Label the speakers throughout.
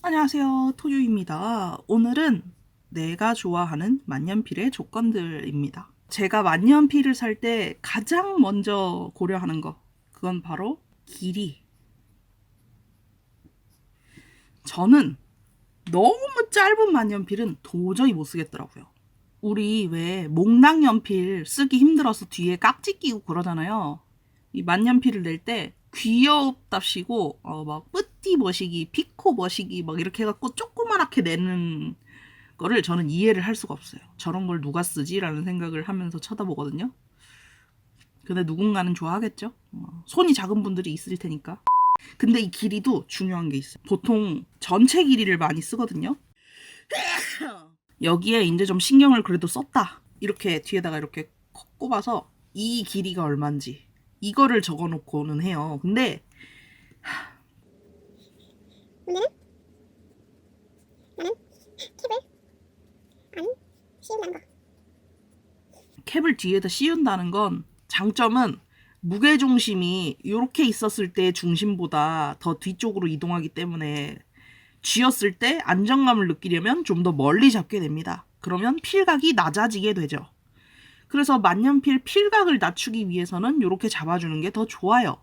Speaker 1: 안녕하세요. 토유입니다. 오늘은 내가 좋아하는 만년필의 조건들입니다. 제가 만년필을 살 때 가장 먼저 고려하는 거, 그건 바로 길이. 저는 너무 짧은 만년필은 도저히 못 쓰겠더라고요. 우리 왜 목락 연필 쓰기 힘들어서 뒤에 깍지 끼고 그러잖아요. 이 만년필을 낼 때 귀엽답시고 막 뿌띠 머시기, 피코 머시기 막 이렇게 해갖고 조그맣게 내는 거를 저는 이해를 할 수가 없어요. 저런 걸 누가 쓰지? 라는 생각을 하면서 쳐다보거든요. 근데 누군가는 좋아하겠죠. 손이 작은 분들이 있을 테니까. 근데 이 길이도 중요한 게 있어요. 보통 전체 길이를 많이 쓰거든요. 여기에 이제 좀 신경을 그래도 썼다. 이렇게 뒤에다가 이렇게 꼽아서 이 길이가 얼마인지 이거를 적어놓고는 해요. 근데
Speaker 2: 문제는 나는 캡을 안 씌운다는 거.
Speaker 1: 캡을 뒤에다 씌운다는 건 장점은 무게중심이 이렇게 있었을 때 중심보다 더 뒤쪽으로 이동하기 때문에 쥐었을 때 안정감을 느끼려면 좀 더 멀리 잡게 됩니다. 그러면 필각이 낮아지게 되죠. 그래서 만년필 필각을 낮추기 위해서는 이렇게 잡아주는 게 더 좋아요.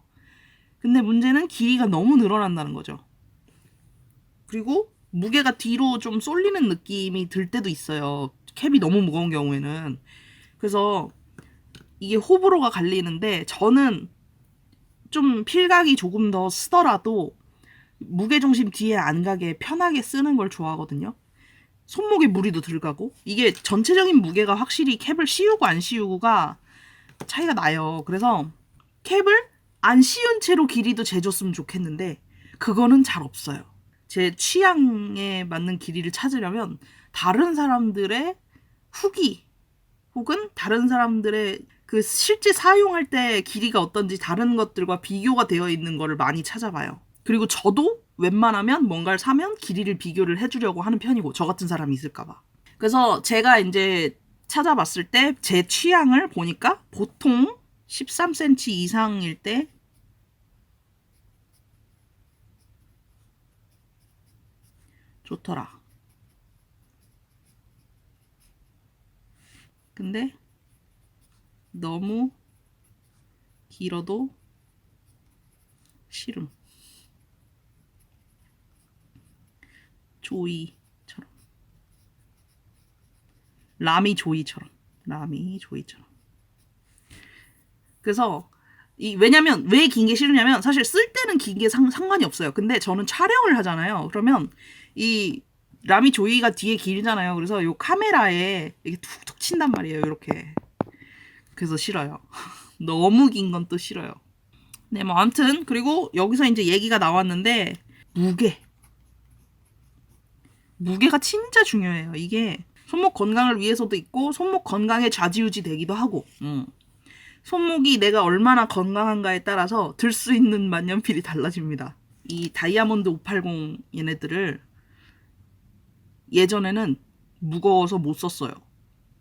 Speaker 1: 근데 문제는 길이가 너무 늘어난다는 거죠. 그리고 무게가 뒤로 좀 쏠리는 느낌이 들 때도 있어요. 캡이 너무 무거운 경우에는. 그래서 이게 호불호가 갈리는데 저는 좀 필각이 조금 더 쓰더라도 무게중심 뒤에 안 가게 편하게 쓰는 걸 좋아하거든요. 손목에 무리도 덜 가고 이게 전체적인 무게가 확실히 캡을 씌우고 안 씌우고가 차이가 나요. 그래서 캡을 안 씌운 채로 길이도 재줬으면 좋겠는데 그거는 잘 없어요. 제 취향에 맞는 길이를 찾으려면 다른 사람들의 후기 혹은 다른 사람들의 그 실제 사용할 때 길이가 어떤지 다른 것들과 비교가 되어 있는 거를 많이 찾아봐요. 그리고 저도 웬만하면 뭔가를 사면 길이를 비교를 해주려고 하는 편이고 저 같은 사람이 있을까봐. 그래서 제가 이제 찾아봤을 때 제 취향을 보니까 보통 13cm 이상일 때 좋더라. 근데 너무 길어도 싫음. 조이처럼. 라미 조이처럼. 그래서 왜냐면 왜 긴 게 싫으냐면 사실 쓸 때는 긴 게 상관이 없어요. 근데 저는 촬영을 하잖아요. 그러면 이 라미 조이가 뒤에 길잖아요. 그래서 요 카메라에 이렇게 툭툭 친단 말이에요. 이렇게. 그래서 싫어요. 너무 긴 건 또 싫어요. 네, 뭐 아무튼 그리고 여기서 이제 얘기가 나왔는데 무게가 진짜 중요해요. 이게 손목 건강을 위해서도 있고 손목 건강에 좌지우지 되기도 하고 손목이 내가 얼마나 건강한가에 따라서 들 수 있는 만년필이 달라집니다. 이 다이아몬드 580 얘네들을 예전에는 무거워서 못 썼어요.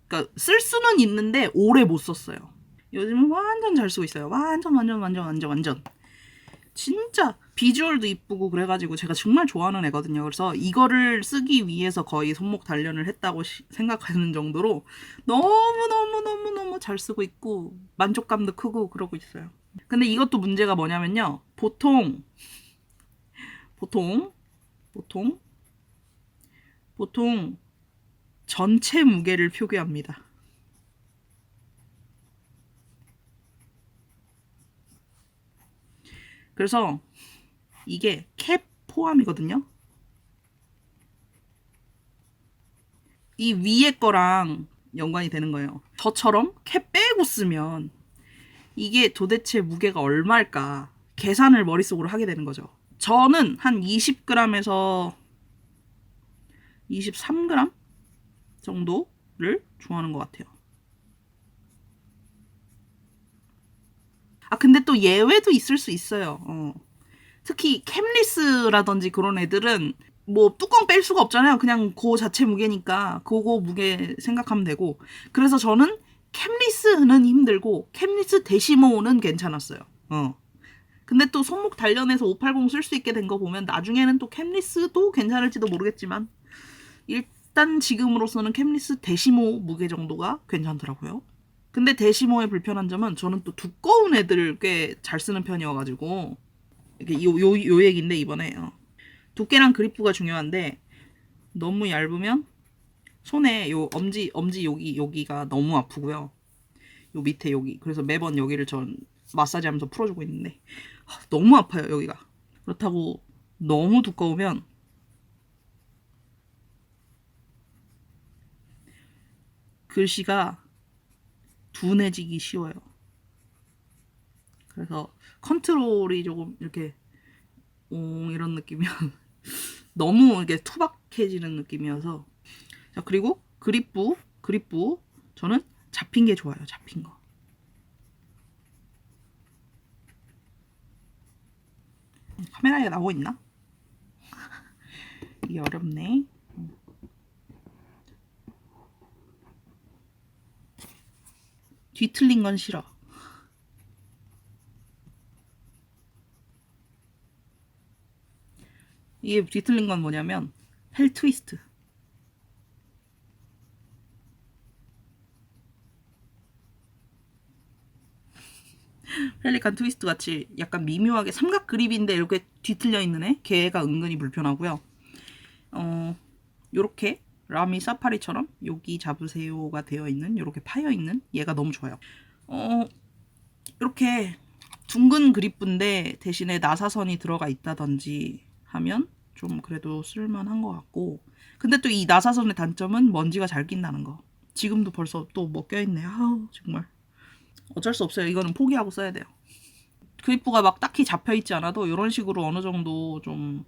Speaker 1: 그러니까 쓸 수는 있는데 오래 못 썼어요. 요즘은 완전 잘 쓰고 있어요. 완전. 진짜 비주얼도 이쁘고 그래가지고 제가 정말 좋아하는 애거든요. 그래서 이거를 쓰기 위해서 거의 손목 단련을 했다고 생각하는 정도로 너무 잘 쓰고 있고 만족감도 크고 그러고 있어요. 근데 이것도 문제가 뭐냐면요. 보통 전체 무게를 표기합니다. 그래서 이게 캡 포함이거든요. 이 위에 거랑 연관이 되는 거예요. 저처럼 캡 빼고 쓰면 이게 도대체 무게가 얼마일까 계산을 머릿속으로 하게 되는 거죠. 저는 한 20g에서 23g 정도를 좋아하는 것 같아요. 근데 또 예외도 있을 수 있어요. 특히 캠리스라든지 그런 애들은 뭐 뚜껑 뺄 수가 없잖아요. 그냥 그 자체 무게니까 그거 무게 생각하면 되고. 그래서 저는 캠리스는 힘들고 캠리스 데시모는 괜찮았어요. 근데 또 손목 단련해서 580 쓸 수 있게 된 거 보면 나중에는 또 캠리스도 괜찮을지도 모르겠지만 일단 지금으로서는 캠리스 데시모 무게 정도가 괜찮더라고요. 근데 데시모의 불편한 점은 저는 또 두꺼운 애들을 꽤 잘 쓰는 편이어가지고 이게 요 얘기인데 이번에 두께랑 그립부가 중요한데 너무 얇으면 손에 요 엄지 여기가 너무 아프고요. 요 밑에 여기. 그래서 매번 여기를 전 마사지하면서 풀어주고 있는데 너무 아파요 여기가. 그렇다고 너무 두꺼우면 글씨가 둔해지기 쉬워요. 그래서 컨트롤이 조금 이렇게 이런 느낌이면 너무 이게 투박해지는 느낌이어서. 자, 그리고 그립부 저는 잡힌 게 좋아요. 잡힌 거. 카메라에 나오고 있나? 이게 어렵네. 뒤틀린 건 싫어. 이게 뒤틀린 건 뭐냐면 헬 트위스트. 펠리칸 트위스트 같이 약간 미묘하게 삼각 그립인데 이렇게 뒤틀려 있는 애, 걔가 은근히 불편하고요. 요렇게 라미 사파리처럼 여기 잡으세요가 되어 있는, 요렇게 파여 있는 얘가 너무 좋아요. 이렇게 둥근 그립부인데 대신에 나사선이 들어가 있다든지 하면 좀 그래도 쓸만한 것 같고. 근데 또 이 나사선의 단점은 먼지가 잘 낀다는 거. 지금도 벌써 또 뭐 껴있네. 아우 정말 어쩔 수 없어요. 이거는 포기하고 써야 돼요. 그립부가 막 딱히 잡혀있지 않아도 이런 식으로 어느 정도 좀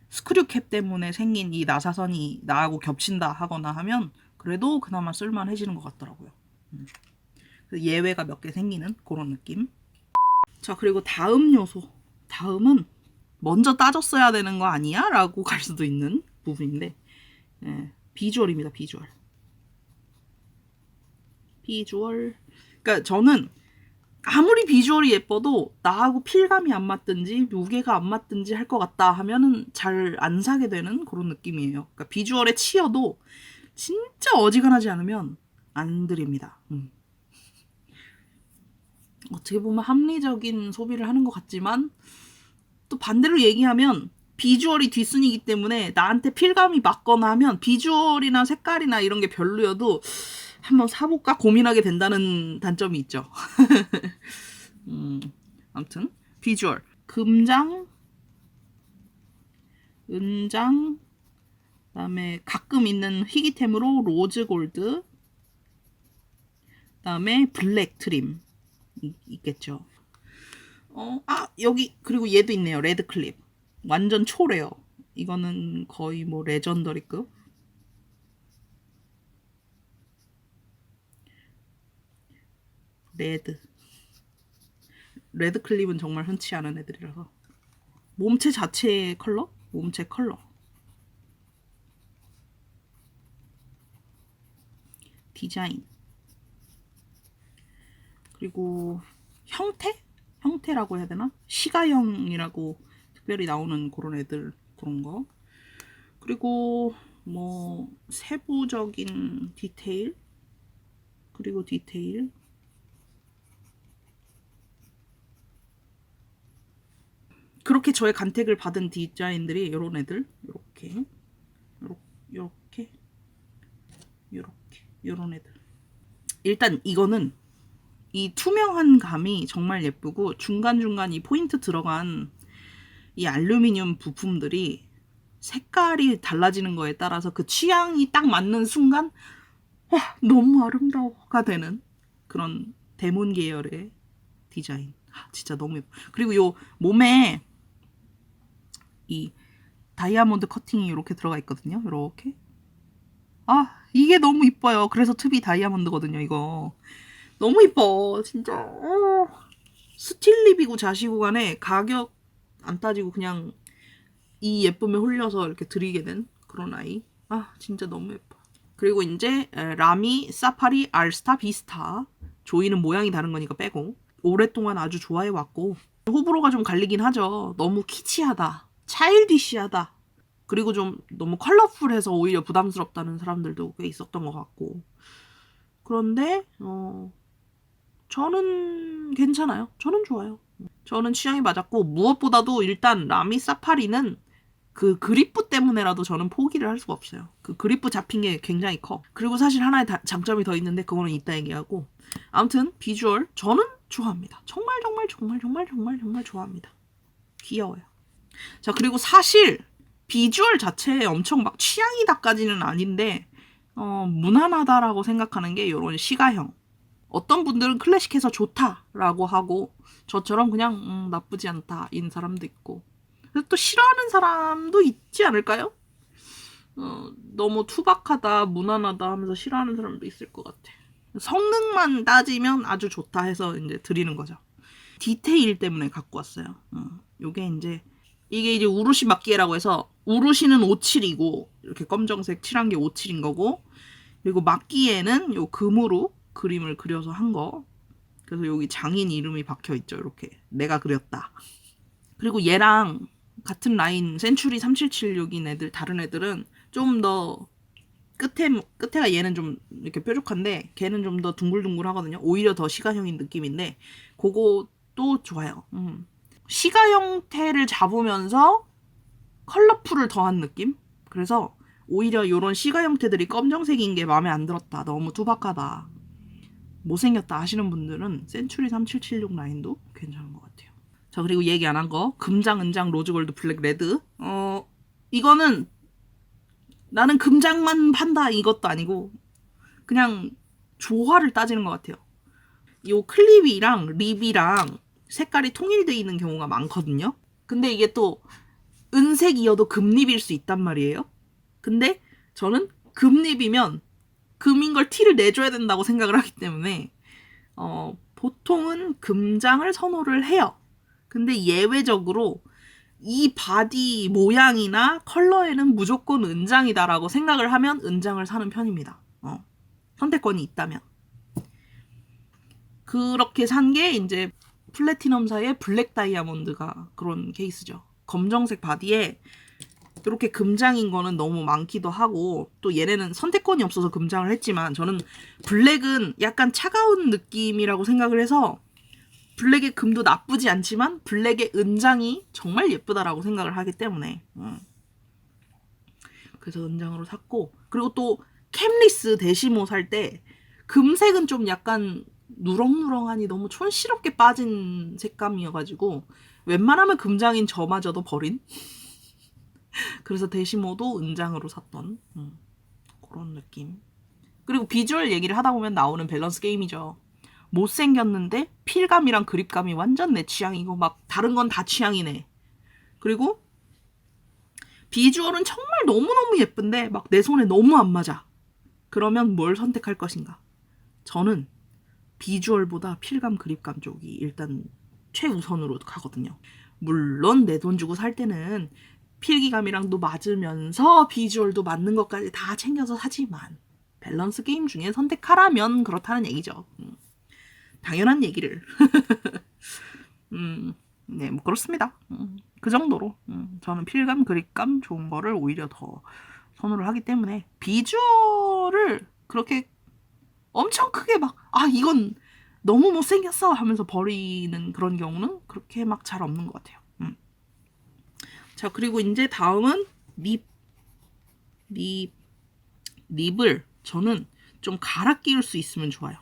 Speaker 1: 스크류캡 때문에 생긴 이 나사선이 나하고 겹친다 하거나 하면 그래도 그나마 쓸만해지는 것 같더라고요. 예외가 몇 개 생기는 그런 느낌. 자, 그리고 다음 요소. 다음은 먼저 따졌어야 되는 거 아니야? 라고 갈 수도 있는 부분인데, 비주얼입니다. 비주얼. 그러니까 저는 아무리 비주얼이 예뻐도 나하고 필감이 안 맞든지 무게가 안 맞든지 할 것 같다 하면은 잘 안 사게 되는 그런 느낌이에요. 그러니까 비주얼에 치여도 진짜 어지간하지 않으면 안 드립니다. 어떻게 보면 합리적인 소비를 하는 것 같지만 또 반대로 얘기하면 비주얼이 뒷순이기 때문에 나한테 필감이 맞거나 하면 비주얼이나 색깔이나 이런 게 별로여도 한번 사볼까 고민하게 된다는 단점이 있죠. 아무튼 비주얼 금장, 은장, 그다음에 가끔 있는 희귀템으로 로즈 골드, 그다음에 블랙 트림 있겠죠. 여기 그리고 얘도 있네요. 레드 클립. 완전 초래요. 이거는 거의 뭐 레전더리급. 레드 클립은 정말 흔치 않은 애들이라서. 몸체 자체의 컬러? 몸체 컬러. 디자인. 그리고 형태라고 해야 되나? 시가형이라고 특별히 나오는 그런 애들, 그런 거. 그리고 뭐 세부적인 디테일. 그리고 디테일. 그렇게 저의 간택을 받은 디자인들이 이런 애들. 요렇게 요런 애들. 일단 이거는 이 투명한 감이 정말 예쁘고 중간중간 이 포인트 들어간 이 알루미늄 부품들이 색깔이 달라지는 거에 따라서 그 취향이 딱 맞는 순간 와 너무 아름다워가 되는 그런 데몬 계열의 디자인. 진짜 너무 예뻐. 그리고 요 몸에 이 다이아몬드 커팅이 이렇게 들어가 있거든요. 이렇게. 이게 너무 이뻐요. 그래서 투비 다이아몬드거든요. 이거 너무 이뻐 진짜. 스틸립이고 자시고 간에 가격 안 따지고 그냥 이 예쁨에 홀려서 이렇게 드리게 된 그런 아이. 진짜 너무 예뻐. 그리고 이제 라미 사파리 알스타 비스타. 조이는 모양이 다른 거니까 빼고 오랫동안 아주 좋아해 왔고 호불호가 좀 갈리긴 하죠. 너무 키치하다, 차일디시하다, 그리고 좀 너무 컬러풀해서 오히려 부담스럽다는 사람들도 꽤 있었던 것 같고. 그런데 저는 괜찮아요. 저는 좋아요. 저는 취향이 맞았고, 무엇보다도 일단 라미 사파리는 그 그립부 때문에라도 저는 포기를 할 수가 없어요. 그 그립부 잡힌 게 굉장히 커. 그리고 사실 하나의 장점이 더 있는데 그거는 이따 얘기하고. 아무튼 비주얼 저는 좋아합니다. 정말 정말 정말 정말 정말 정말 좋아합니다. 귀여워요. 자, 그리고 사실 비주얼 자체에 엄청 막 취향이다까지는 아닌데 무난하다라고 생각하는 게 이런 시가형. 어떤 분들은 클래식해서 좋다라고 하고, 저처럼 그냥 나쁘지 않다인 사람도 있고, 또 싫어하는 사람도 있지 않을까요? 너무 투박하다, 무난하다 하면서 싫어하는 사람도 있을 것 같아. 성능만 따지면 아주 좋다 해서 이제 드리는 거죠. 디테일 때문에 갖고 왔어요. 이게 이제 우루시 마끼에라고 해서, 우루시는 57이고 이렇게 검정색 칠한 게 57인 거고, 그리고 마끼에는 요 금으로 그림을 그려서 한 거. 그래서 여기 장인 이름이 박혀 있죠. 이렇게 내가 그렸다. 그리고 얘랑 같은 라인 센츄리 3776인 애들, 다른 애들은 좀 더 끝에가 얘는 좀 이렇게 뾰족한데 걔는 좀 더 둥글둥글하거든요. 오히려 더 시가 형인 느낌인데 그것도 좋아요. 시가 형태를 잡으면서 컬러풀을 더한 느낌? 그래서 오히려 이런 시가 형태들이 검정색인 게 마음에 안 들었다, 너무 투박하다, 못생겼다 하시는 분들은 센츄리 3776 라인도 괜찮은 것 같아요. 자, 그리고 얘기 안 한 거, 금장, 은장, 로즈골드, 블랙, 레드. 이거는 나는 금장만 판다 이것도 아니고 그냥 조화를 따지는 것 같아요. 요 클립이랑 립이랑 색깔이 통일되어 있는 경우가 많거든요. 근데 이게 또 은색이어도 금립일 수 있단 말이에요. 근데 저는 금립이면 금인 걸 티를 내줘야 된다고 생각을 하기 때문에 보통은 금장을 선호를 해요. 근데 예외적으로 이 바디 모양이나 컬러에는 무조건 은장이다라고 생각을 하면 은장을 사는 편입니다. 선택권이 있다면. 그렇게 산 게 이제 플래티넘사의 블랙 다이아몬드가 그런 케이스죠. 검정색 바디에 이렇게 금장인 거는 너무 많기도 하고, 또 얘네는 선택권이 없어서 금장을 했지만, 저는 블랙은 약간 차가운 느낌이라고 생각을 해서 블랙의 금도 나쁘지 않지만 블랙의 은장이 정말 예쁘다라고 생각을 하기 때문에 그래서 은장으로 샀고, 그리고 또 캠리스 데시모 살 때 금색은 좀 약간 누렁누렁하니 너무 촌스럽게 빠진 색감이어가지고 웬만하면 금장인 저마저도 버린 그래서 데시모도 은장으로 샀던 그런 느낌. 그리고 비주얼 얘기를 하다 보면 나오는 밸런스 게임이죠. 못생겼는데 필감이랑 그립감이 완전 내 취향이고 막 다른 건 다 취향이네. 그리고 비주얼은 정말 너무너무 예쁜데 막 내 손에 너무 안 맞아. 그러면 뭘 선택할 것인가? 저는 비주얼보다 필감 그립감 쪽이 일단 최우선으로 가거든요. 물론 내 돈 주고 살 때는 필기감이랑도 맞으면서 비주얼도 맞는 것까지 다 챙겨서 사지만 밸런스 게임 중에 선택하라면 그렇다는 얘기죠. 당연한 얘기를. 네, 뭐 그렇습니다. 그 정도로 저는 필감, 그립감 좋은 거를 오히려 더 선호를 하기 때문에 비주얼을 그렇게 엄청 크게 막 이건 너무 못생겼어 하면서 버리는 그런 경우는 그렇게 막 잘 없는 것 같아요. 자, 그리고 이제 다음은 립을 저는 좀 갈아 끼울 수 있으면 좋아요.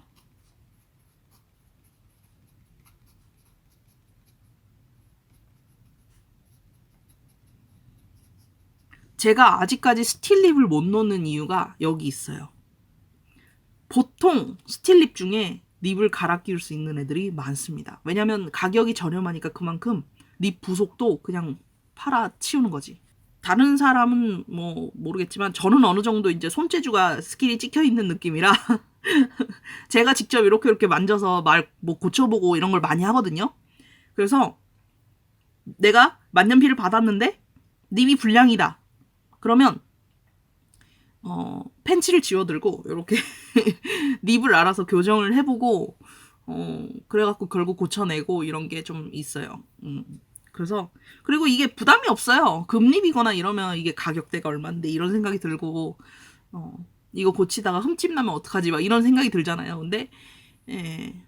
Speaker 1: 제가 아직까지 스틸립을 못 놓는 이유가 여기 있어요. 보통 스틸립 중에 립을 갈아 끼울 수 있는 애들이 많습니다. 왜냐면 가격이 저렴하니까 그만큼 립 부속도 그냥 팔아 치우는 거지. 다른 사람은 뭐 모르겠지만 저는 어느 정도 이제 손재주가 스킬이 찍혀 있는 느낌이라 제가 직접 이렇게 만져서 뭐 고쳐보고 이런 걸 많이 하거든요. 그래서 내가 만년필을 받았는데 립이 불량이다. 그러면 펜치를 지워들고 이렇게 립을 알아서 교정을 해보고 그래갖고 결국 고쳐내고 이런 게 좀 있어요. 그래서 그리고 이게 부담이 없어요. 금립이거나 이러면 이게 가격대가 얼마인데 이런 생각이 들고 이거 고치다가 흠집 나면 어떡하지 막 이런 생각이 들잖아요. 근데 예,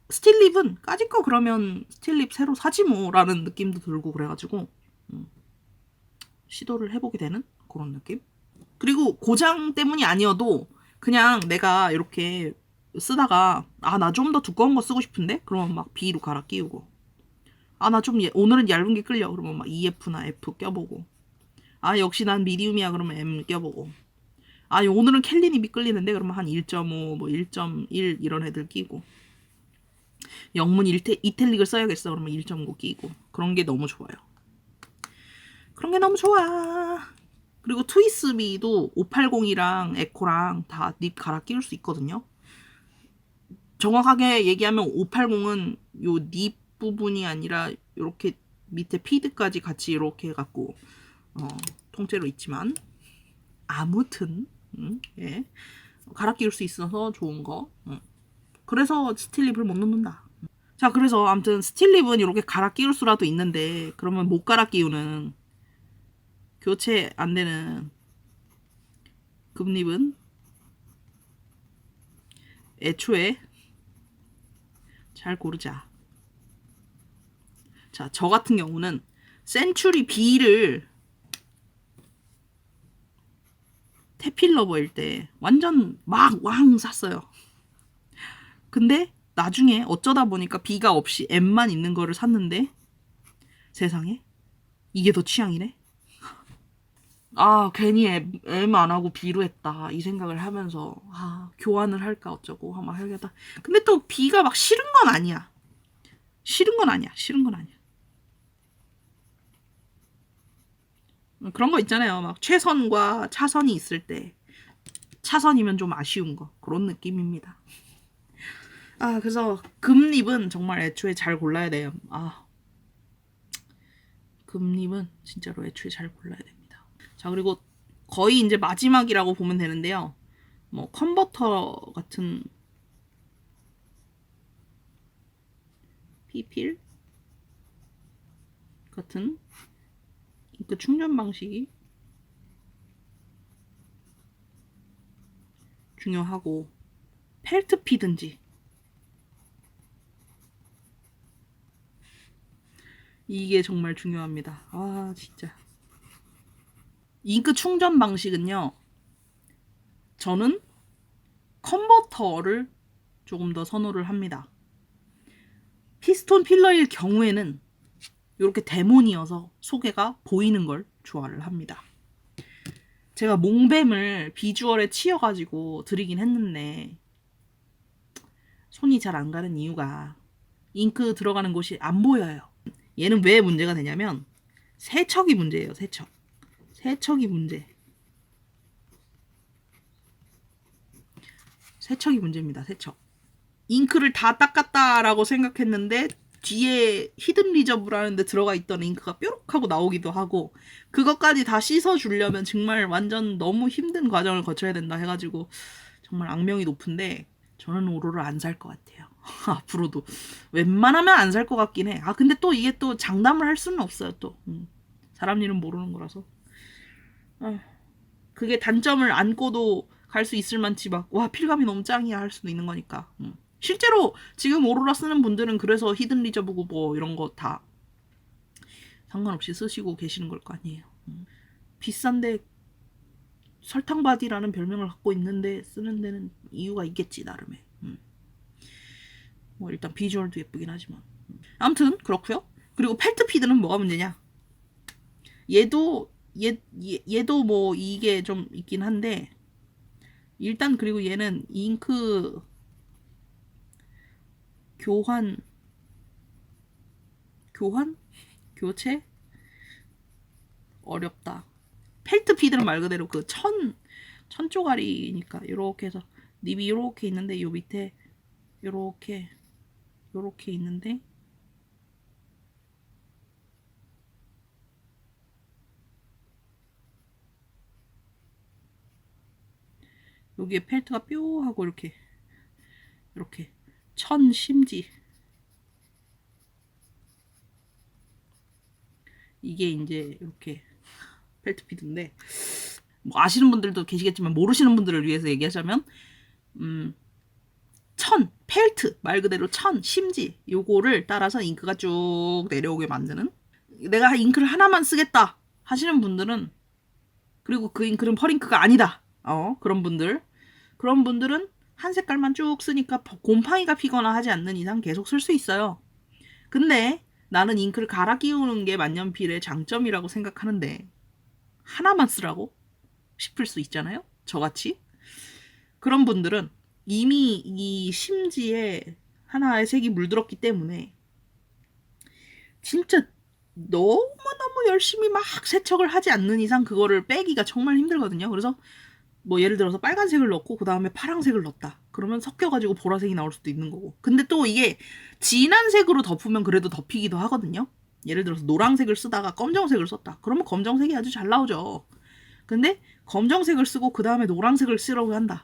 Speaker 1: 스틸립은 까짓 거 그러면 스틸립 새로 사지 뭐라는 느낌도 들고 그래가지고 시도를 해보게 되는 그런 느낌. 그리고 고장 때문이 아니어도 그냥 내가 이렇게 쓰다가 나 좀 더 두꺼운 거 쓰고 싶은데 그러면 막 B로 갈아 끼우고 나 좀 오늘은 얇은 게 끌려 그러면 막 EF나 F 껴보고 역시 난 미디움이야 그러면 M 껴보고 오늘은 캘리닙이 끌리는데 그러면 한 1.5 뭐 1.1 이런 애들 끼고 영문 이탈릭을 써야겠어 그러면 1.9 끼고 그런 게 너무 좋아요. 그런 게 너무 좋아. 그리고 트위스비도 580이랑 에코랑 다 닙 갈아 끼울 수 있거든요. 정확하게 얘기하면 580은 요 닙 부분이 아니라 이렇게 밑에 피드까지 같이 이렇게 해갖고 통째로 있지만 아무튼 예. 갈아 끼울 수 있어서 좋은 거. 그래서 스틸립을 못 넣는다. 자, 그래서 아무튼 스틸립은 이렇게 갈아 끼울 수라도 있는데 그러면 못 갈아 끼우는 교체 안 되는 금립은 애초에 잘 고르자. 자, 저 같은 경우는 센츄리 B를 테필러버일 때 완전 막 왕 샀어요. 근데 나중에 어쩌다 보니까 B가 없이 M만 있는 거를 샀는데 세상에 이게 더 취향이네. 괜히 M 안 하고 B로 했다 이 생각을 하면서 교환을 할까 어쩌고 아마 해야겠다. 근데 또 B가 막 싫은 건 아니야. 싫은 건 아니야. 그런 거 있잖아요. 막 최선과 차선이 있을 때 차선이면 좀 아쉬운 거 그런 느낌입니다. 그래서 금립은 정말 애초에 잘 골라야 돼요. 금립은 진짜로 애초에 잘 골라야 됩니다. 자, 그리고 거의 이제 마지막이라고 보면 되는데요. 뭐 컨버터 같은 PPL 같은 그 충전 방식이 중요하고 펠트피든지 이게 정말 중요합니다. 진짜 잉크 충전 방식은요. 저는 컨버터를 조금 더 선호를 합니다. 피스톤 필러일 경우에는 이렇게 데몬이어서 소개가 보이는 걸 좋아를 합니다. 제가 몽뱀을 비주얼에 치여가지고 드리긴 했는데 손이 잘 안 가는 이유가 잉크 들어가는 곳이 안 보여요. 얘는 왜 문제가 되냐면 세척이 문제예요. 세척이 문제. 세척이 문제입니다. 세척. 잉크를 다 닦았다라고 생각했는데 뒤에 히든 리저브라는 데 들어가 있던 잉크가 뾰록하고 나오기도 하고 그것까지 다 씻어주려면 정말 완전 너무 힘든 과정을 거쳐야 된다 해가지고 정말 악명이 높은데 저는 오로를 안 살 것 같아요. 앞으로도 웬만하면 안 살 것 같긴 해. 근데 또 이게 또 장담을 할 수는 없어요. 또 사람 일은 모르는 거라서 그게 단점을 안고도 갈 수 있을 만치 막 필감이 너무 짱이야 할 수도 있는 거니까. 실제로 지금 오로라 쓰는 분들은 그래서 히든 리저브고 뭐 이런 거 다 상관없이 쓰시고 계시는 걸 거 아니에요. 비싼데 설탕바디라는 별명을 갖고 있는데 쓰는 데는 이유가 있겠지 나름의. 뭐 일단 비주얼도 예쁘긴 하지만. 아무튼 그렇고요. 그리고 펠트피드는 뭐가 문제냐? 얘도 뭐 이게 좀 있긴 한데 일단 그리고 얘는 잉크 교환 교체 어렵다. 펠트 피드는 말 그대로 그 천 쪼가리니까 이렇게 해서 닙이 이렇게 있는데 요 밑에 요렇게 있는데 여기에 펠트가 뾰 하고 이렇게 천심지. 이게 이제 이렇게 펠트피드인데 뭐 아시는 분들도 계시겠지만 모르시는 분들을 위해서 얘기하자면 펠트 말 그대로 심지 요거를 따라서 잉크가 쭉 내려오게 만드는, 내가 잉크를 하나만 쓰겠다 하시는 분들은, 그리고 그 잉크는 펄잉크가 아니다 그런 분들은 한 색깔만 쭉 쓰니까 곰팡이가 피거나 하지 않는 이상 계속 쓸 수 있어요. 근데 나는 잉크를 갈아 끼우는 게 만년필의 장점이라고 생각하는데 하나만 쓰라고 싶을 수 있잖아요, 저같이. 그런 분들은 이미 이 심지에 하나의 색이 물들었기 때문에 진짜 너무너무 열심히 막 세척을 하지 않는 이상 그거를 빼기가 정말 힘들거든요. 그래서 뭐 예를 들어서 빨간색을 넣고 그 다음에 파란색을 넣었다. 그러면 섞여가지고 보라색이 나올 수도 있는 거고. 근데 또 이게 진한 색으로 덮으면 그래도 덮이기도 하거든요. 예를 들어서 노란색을 쓰다가 검정색을 썼다. 그러면 검정색이 아주 잘 나오죠. 근데 검정색을 쓰고 그 다음에 노란색을 쓰려고 한다.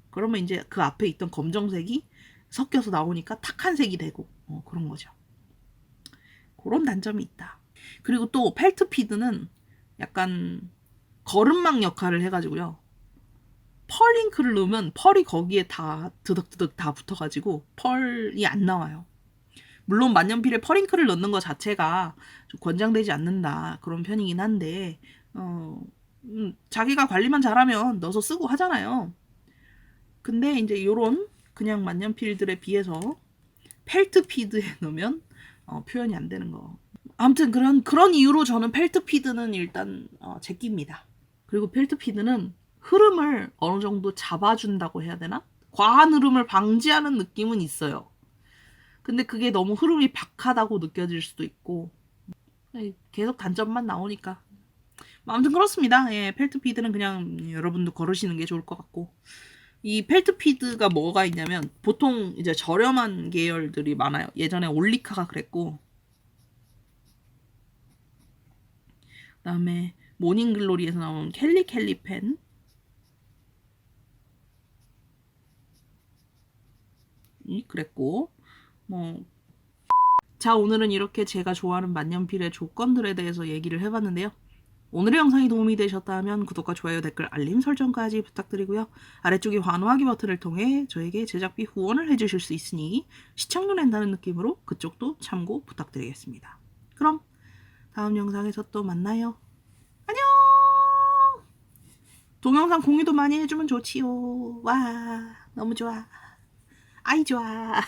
Speaker 1: 그러면 이제 그 앞에 있던 검정색이 섞여서 나오니까 탁한 색이 되고 그런 거죠. 그런 단점이 있다. 그리고 또 펠트피드는 약간 거름막 역할을 해가지고요. 펄잉크를 넣으면 펄이 거기에 다 드덕드덕 다 붙어가지고 펄이 안 나와요. 물론 만년필에 펄잉크를 넣는 것 자체가 좀 권장되지 않는다 그런 편이긴 한데 자기가 관리만 잘하면 넣어서 쓰고 하잖아요. 근데 이제 요런 그냥 만년필들에 비해서 펠트피드에 넣으면 표현이 안 되는 거. 아무튼 그런 이유로 저는 펠트피드는 일단 제낍니다. 그리고 펠트피드는 흐름을 어느 정도 잡아준다고 해야 되나? 과한 흐름을 방지하는 느낌은 있어요. 근데 그게 너무 흐름이 박하다고 느껴질 수도 있고 계속 단점만 나오니까. 아무튼 그렇습니다. 예, 펠트피드는 그냥 여러분도 걸으시는 게 좋을 것 같고, 이 펠트피드가 뭐가 있냐면 보통 이제 저렴한 계열들이 많아요. 예전에 올리카가 그랬고, 그다음에 모닝글로리에서 나온 캘리 펜, 이 그랬고 뭐. 자, 오늘은 이렇게 제가 좋아하는 만년필의 조건들에 대해서 얘기를 해봤는데요. 오늘의 영상이 도움이 되셨다면 구독과 좋아요, 댓글, 알림 설정까지 부탁드리고요. 아래쪽에 환호하기 버튼을 통해 저에게 제작비 후원을 해주실 수 있으니 시청료 낸다는 느낌으로 그쪽도 참고 부탁드리겠습니다. 그럼 다음 영상에서 또 만나요. 안녕! 동영상 공유도 많이 해주면 좋지요. 와, 너무 좋아. 아이 좋아.